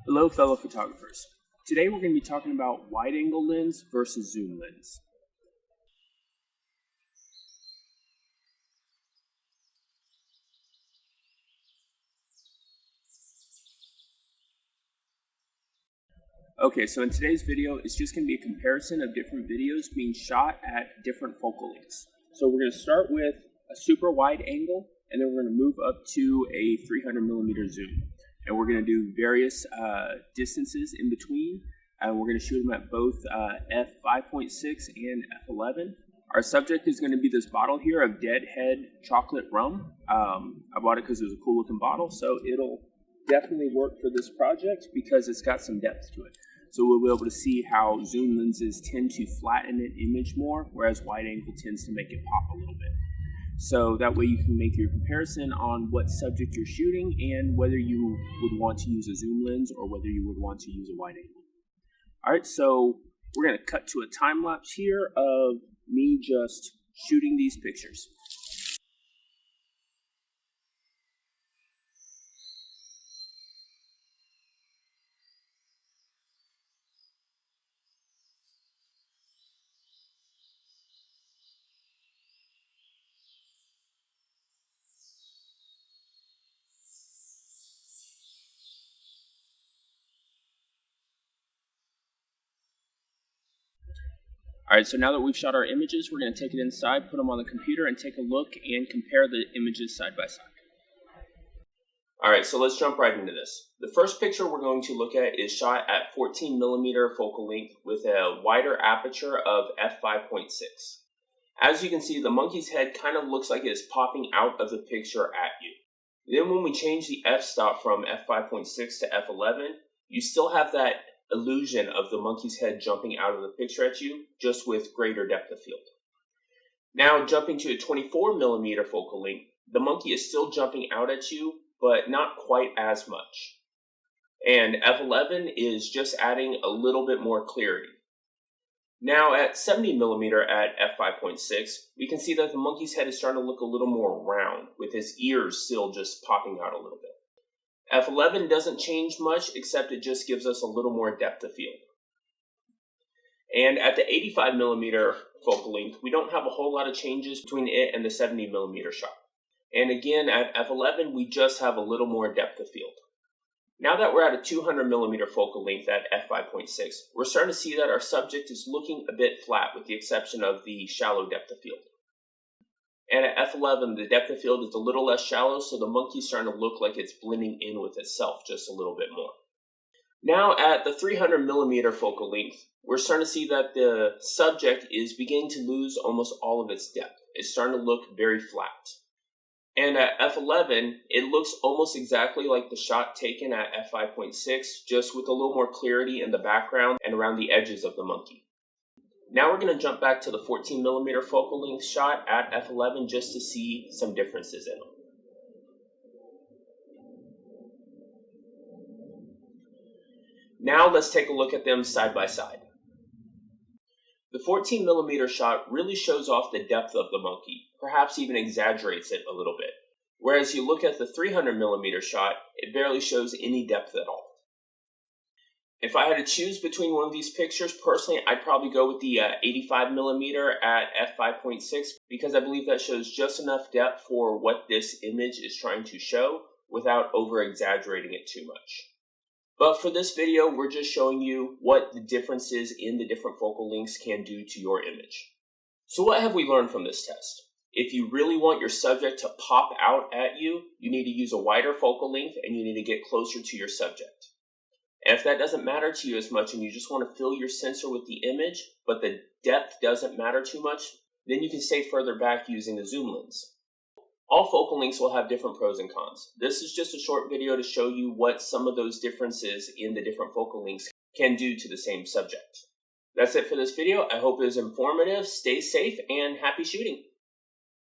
Hello fellow photographers. Today we're going to be talking about wide angle lens versus zoom lens. Okay, so in today's video it's just going to be a comparison of different videos being shot at different focal lengths. So we're going to start with a super wide angle and then we're going to move up to a 300mm zoom. And we're going to do various distances in between. And we're going to shoot them at both f5.6 and f11. Our subject is going to be this bottle here of Deadhead chocolate rum. I bought it because it was a cool looking bottle, so it'll definitely work for this project because it's got some depth to it. So we'll be able to see how zoom lenses tend to flatten an image more, whereas wide angle tends to make it pop a little bit. So that way you can make your comparison on what subject you're shooting and whether you would want to use a zoom lens or whether you would want to use a wide angle. Alright, so we're going to cut to a time lapse here of me just shooting these pictures. Alright, so now that we've shot our images, we're going to take it inside, put them on the computer, and take a look and compare the images side by side. Alright, so let's jump right into this. The first picture we're going to look at is shot at 14mm focal length with a wider aperture of f5.6. As you can see, the monkey's head kind of looks like it is popping out of the picture at you. Then when we change the f-stop from f5.6 to f11, you still have that illusion of the monkey's head jumping out of the picture at you, just with greater depth of field. Now jumping to a 24mm focal length, the monkey is still jumping out at you, but not quite as much. And f11 is just adding a little bit more clarity. Now at 70mm at f5.6, we can see that the monkey's head is starting to look a little more round, with his ears still just popping out a little bit. f11 doesn't change much, except it just gives us a little more depth of field. And at the 85mm focal length, we don't have a whole lot of changes between it and the 70mm shot. And again, at f11, we just have a little more depth of field. Now that we're at a 200mm focal length at f5.6, we're starting to see that our subject is looking a bit flat with the exception of the shallow depth of field. And at f11, the depth of field is a little less shallow, so the monkey's starting to look like it's blending in with itself just a little bit more. Now at the 300mm focal length, we're starting to see that the subject is beginning to lose almost all of its depth. It's starting to look very flat. And at f11, it looks almost exactly like the shot taken at f5.6, just with a little more clarity in the background and around the edges of the monkey. Now we're going to jump back to the 14mm focal length shot at f11 just to see some differences in them. Now let's take a look at them side by side. The 14mm shot really shows off the depth of the monkey, perhaps even exaggerates it a little bit. Whereas you look at the 300mm shot, it barely shows any depth at all. If I had to choose between one of these pictures, personally, I'd probably go with the 85mm at f5.6 because I believe that shows just enough depth for what this image is trying to show without over-exaggerating it too much. But for this video, we're just showing you what the differences in the different focal lengths can do to your image. So what have we learned from this test? If you really want your subject to pop out at you, you need to use a wider focal length and you need to get closer to your subject. And if that doesn't matter to you as much and you just want to fill your sensor with the image, but the depth doesn't matter too much, then you can stay further back using a zoom lens. All focal lengths will have different pros and cons. This is just a short video to show you what some of those differences in the different focal lengths can do to the same subject. That's it for this video. I hope it was informative. Stay safe and happy shooting.